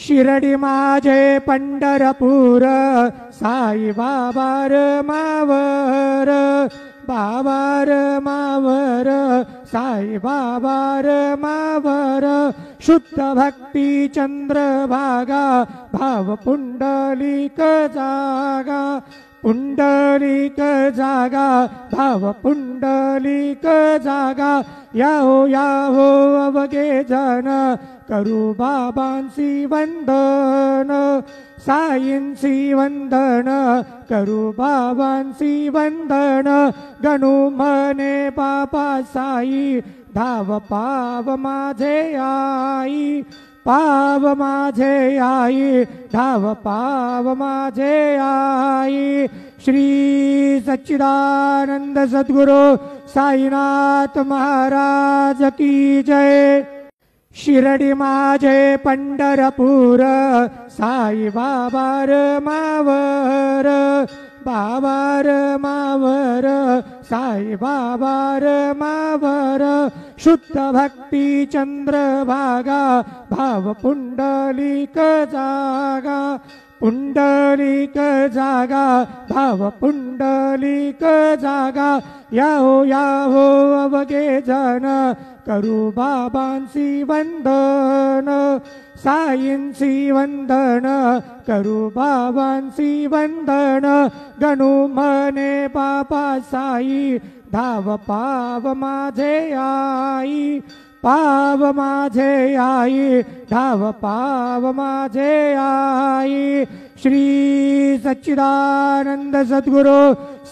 शिरडी माझे पंढरपूर साई बाबार मावर बाबार मावर साई बाबार मावर शुद्ध भक्ती चंद्रभागा भाव पुंडलिक जागा पुंडलिक जागा भाव पुंडलिक जागा याहो अवघे जन करू बाबांसी वंदन साईंसी वंदन करू बाबांसी वंदन गणू म्हणे बाबा साई धाव पाव माझे आई पाव माझे आई धाव पाव माझे आई। श्री सच्चिदानंद सद्गुरु साईनाथ महाराज की जय। शिरडी माझे पंढरपूर साई बाबार मावर बाबार मावर साई बाबार मावर शुद्ध भक्ती चंद्रभागा भाव पुंडलिक जागा पुंडलिक जागा भाव पुंडलिक जागा याहो अवघे जन करू बाबांसी वंदन साईंसी वंदन करू बाबांसी वंदन गणू म्हणे बाबा साई धाव पाव माझे आई पाव माझे आई धाव पाव माझे आई। श्री सच्चिदानंद सद्गुरु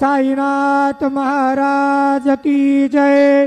साईनाथ महाराज की जय।